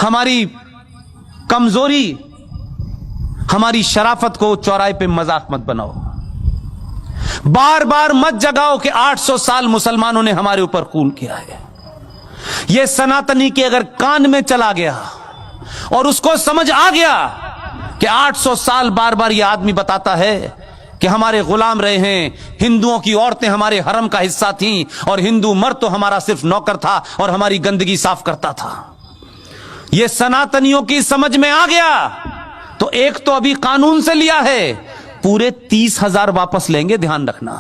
हमारी कमजोरी, हमारी शराफत को चौराहे पे मजाक मत बनाओ। बार बार मत जगाओ कि 800 साल मुसलमानों ने हमारे ऊपर खून किया है। यह सनातनी के अगर कान में चला गया और उसको समझ आ गया कि 800 साल बार बार यह आदमी बताता है कि हमारे गुलाम रहे हैं, हिंदुओं की औरतें हमारे हरम का हिस्सा थीं और हिंदू मर्द तो हमारा सिर्फ नौकर था और हमारी गंदगी साफ करता था, यह सनातनियों की समझ में आ गया तो एक तो अभी कानून से लिया है, पूरे 30,000 वापस लेंगे, ध्यान रखना।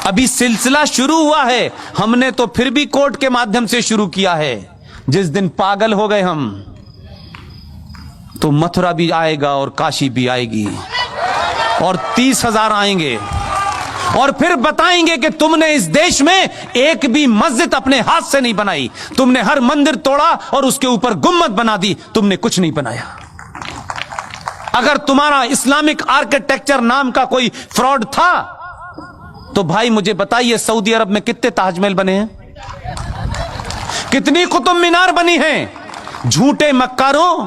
अभी सिलसिला शुरू हुआ है, हमने तो फिर भी कोर्ट के माध्यम से शुरू किया है। जिस दिन पागल हो गए हम तो मथुरा भी आएगा और काशी भी आएगी और 30,000 आएंगे और फिर बताएंगे कि तुमने इस देश में एक भी मस्जिद अपने हाथ से नहीं बनाई, तुमने हर मंदिर तोड़ा और उसके ऊपर गुम्मद बना दी, तुमने कुछ नहीं बनाया। अगर तुम्हारा इस्लामिक आर्किटेक्चर नाम का कोई फ्रॉड था तो भाई मुझे बताइए, सऊदी अरब में कितने ताजमहल बने हैं, कितनी कुतुब मीनार बनी हैं? झूठे मक्कारों,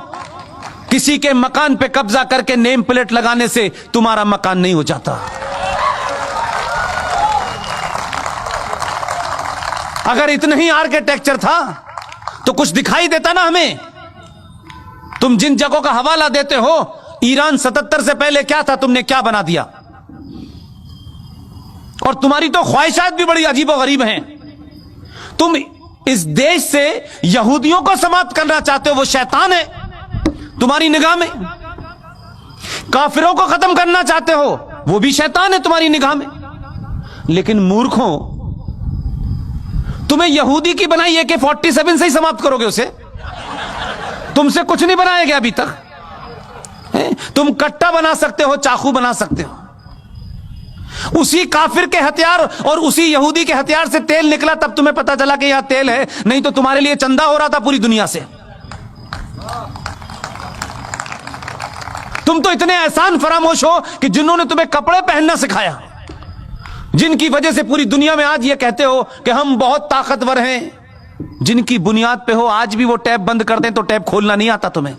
किसी के मकान पे कब्जा करके नेम प्लेट लगाने से तुम्हारा मकान नहीं हो जाता। अगर इतना ही आर्किटेक्चर था तो कुछ दिखाई देता ना हमें। तुम जिन जगहों का हवाला देते हो, ईरान 77 से पहले क्या था, तुमने क्या बना दिया? और तुम्हारी तो ख्वाहिशात भी बड़ी अजीबोगरीब हैं। तुम इस देश से यहूदियों को समाप्त करना चाहते हो, वो शैतान है तुम्हारी निगाह में। काफिरों को खत्म करना चाहते हो, वो भी शैतान है तुम्हारी निगाह में। लेकिन मूर्खों, तुम्हें यहूदी की बनाई AK-47 से ही समाप्त करोगे उसे? तुमसे कुछ नहीं बनाया गया अभी तक। तुम कट्टा बना सकते हो, चाकू बना सकते हो। उसी काफिर के हथियार और उसी यहूदी के हथियार से तेल निकला, तब तुम्हें पता चला कि यह तेल है, नहीं तो तुम्हारे लिए चंदा हो रहा था पूरी दुनिया से। तुम तो इतने एहसान फरामोश हो कि जिन्होंने तुम्हें कपड़े पहनना सिखाया, जिनकी वजह से पूरी दुनिया में आज ये कहते हो कि हम बहुत ताकतवर हैं, जिनकी बुनियाद पे हो आज भी वो टैप बंद कर दें तो टैप खोलना नहीं आता तुम्हें।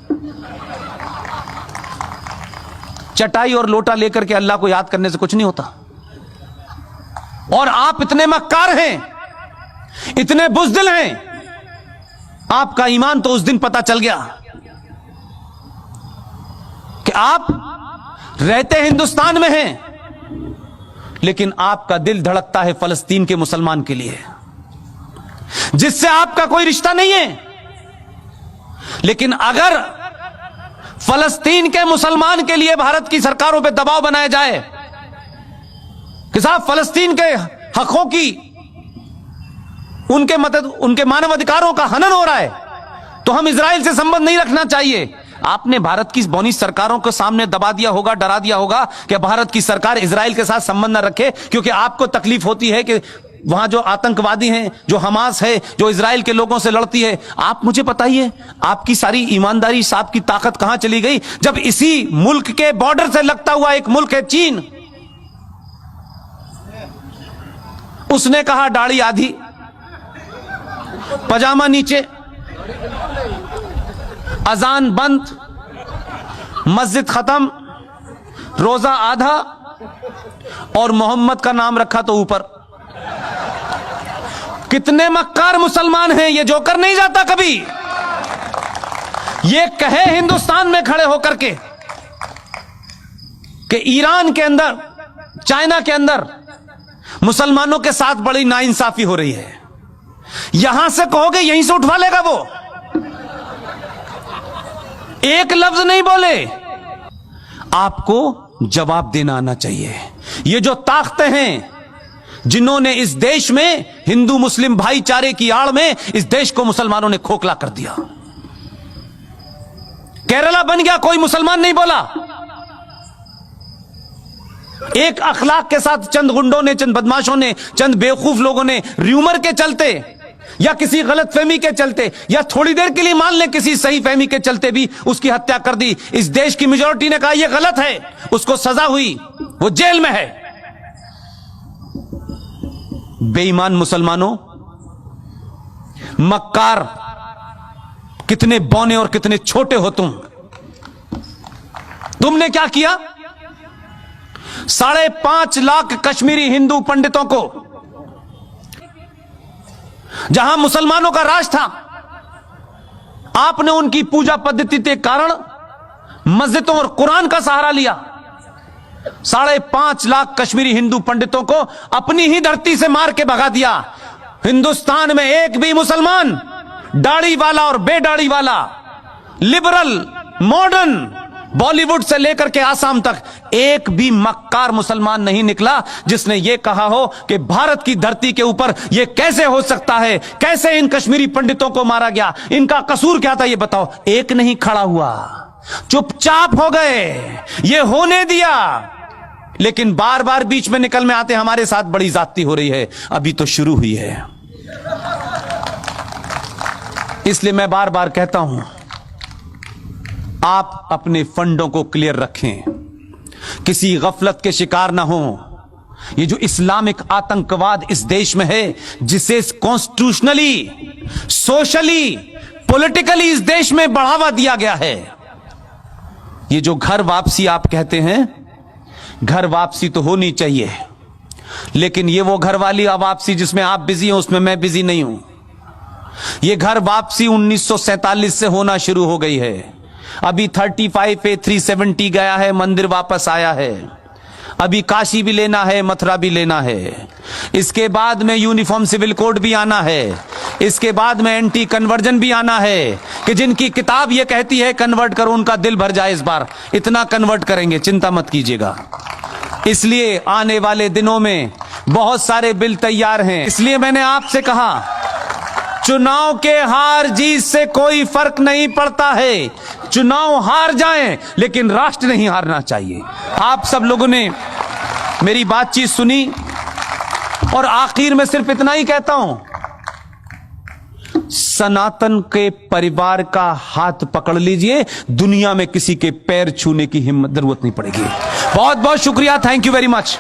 चटाई और लोटा लेकर के अल्लाह को याद करने से कुछ नहीं होता। और आप इतने मक्कार हैं, इतने बुज़दिल हैं, आपका ईमान तो उस दिन पता चल गया कि आप रहते हिंदुस्तान में हैं, लेकिन आपका दिल धड़कता है फलस्तीन के मुसलमान के लिए, जिससे आपका कोई रिश्ता नहीं है। लेकिन अगर फलस्तीन के मुसलमान के लिए भारत की सरकारों पे दबाव बनाया जाए कि साहब फलस्तीन के हकों की, उनके मानव अधिकारों का हनन हो रहा है, तो हम इजराइल से संबंध नहीं रखना चाहिए। आपने भारत की बौनी सरकारों को सामने दबा दिया होगा, डरा दिया होगा कि भारत की सरकार इजराइल के साथ संबंध न रखे, क्योंकि आपको तकलीफ होती है कि वहां जो आतंकवादी हैं, जो हमास है, जो इजराइल के लोगों से लड़ती है। आप मुझे बताइए, आपकी सारी ईमानदारी, आपकी ताकत कहां चली गई जब इसी मुल्क के बॉर्डर से लगता हुआ एक मुल्क है चीन, उसने कहा दाढ़ी आधी, पजामा नीचे, अजान बंद, मस्जिद खत्म, रोजा आधा और मोहम्मद का नाम रखा तो ऊपर। कितने मक्कार मुसलमान हैं, ये जोकर नहीं जाता कभी। ये कहे हिंदुस्तान में खड़े होकर के कि ईरान के अंदर, चाइना के अंदर मुसलमानों के साथ बड़ी नाइंसाफी हो रही है, यहां से कहोगे यहीं से उठवा लेगा वो। एक लफ्ज नहीं बोले। आपको जवाब देना आना चाहिए। ये जो ताकतें हैं जिन्होंने इस देश में हिंदू मुस्लिम भाईचारे की आड़ में इस देश को मुसलमानों ने खोखला कर दिया। केरला बन गया, कोई मुसलमान नहीं बोला। एक अखलाक के साथ चंद गुंडों ने, चंद बदमाशों ने, चंद बेवकूफ लोगों ने र्यूमर के चलते या किसी गलत फहमी के चलते या थोड़ी देर के लिए मान लें किसी सही फहमी के चलते भी उसकी हत्या कर दी। इस देश की मेजॉरिटी ने कहा यह गलत है, उसको सजा हुई, वो जेल में है। बेईमान मुसलमानों, मक्कार कितने बौने और कितने छोटे हो तुमने क्या किया? 5.5 लाख कश्मीरी हिंदू पंडितों को, जहां मुसलमानों का राज था, आपने उनकी पूजा पद्धति के कारण मस्जिदों और कुरान का सहारा लिया। 5.5 लाख कश्मीरी हिंदू पंडितों को अपनी ही धरती से मार के भगा दिया। हिंदुस्तान में एक भी मुसलमान, दाढ़ी वाला और बेदाढ़ी वाला, लिबरल, मॉडर्न, बॉलीवुड से लेकर के आसाम तक एक भी मक्कार मुसलमान नहीं निकला जिसने यह कहा हो कि भारत की धरती के ऊपर यह कैसे हो सकता है, कैसे इन कश्मीरी पंडितों को मारा गया, इनका कसूर क्या था यह बताओ। एक नहीं खड़ा हुआ, चुपचाप हो गए, यह होने दिया। लेकिन बार बार बीच में निकल में आते हमारे साथ बड़ी ज्यादती हो रही है, अभी तो शुरू हुई है। इसलिए मैं बार बार कहता हूं, आप अपने फंडों को क्लियर रखें, किसी गफलत के शिकार ना हो। ये जो इस्लामिक आतंकवाद इस देश में है, जिसे कॉन्स्टिट्यूशनली, सोशली, पॉलिटिकली इस देश में बढ़ावा दिया गया है, ये जो घर वापसी आप कहते हैं, घर वापसी तो होनी चाहिए, लेकिन ये वो घर वाली वापसी जिसमें आप बिजी हो, उसमें मैं बिजी नहीं हूं। ये घर वापसी 1947 से होना शुरू हो गई है। अभी 35A 370 गया है, मंदिर वापस आया है। अभी काशी भी लेना है, मथुरा भी लेना है। इसके बाद में यूनिफॉर्म सिविल कोड भी आना है। इसके बाद में एंटी कन्वर्जन भी आना है कि जिनकी किताब ये कहती है कन्वर्ट करो, उनका दिल भर जाए। इस बार इतना कन्वर्ट करेंगे, चिंता मत कीजिएगा। इसलिए आने वाले दिनों में बहुत सारे बिल तैयार हैं। इसलिए मैंने आपसे कहा, चुनाव के हार जीत से कोई फर्क नहीं पड़ता है। चुनाव हार जाएं, लेकिन राष्ट्र नहीं हारना चाहिए। आप सब लोगों ने मेरी बातचीत सुनी और आखिर में सिर्फ इतना ही कहता हूं, सनातन के परिवार का हाथ पकड़ लीजिए, दुनिया में किसी के पैर छूने की हिम्मत जरूरत नहीं पड़ेगी। बहुत बहुत शुक्रिया, थैंक यू वेरी मच।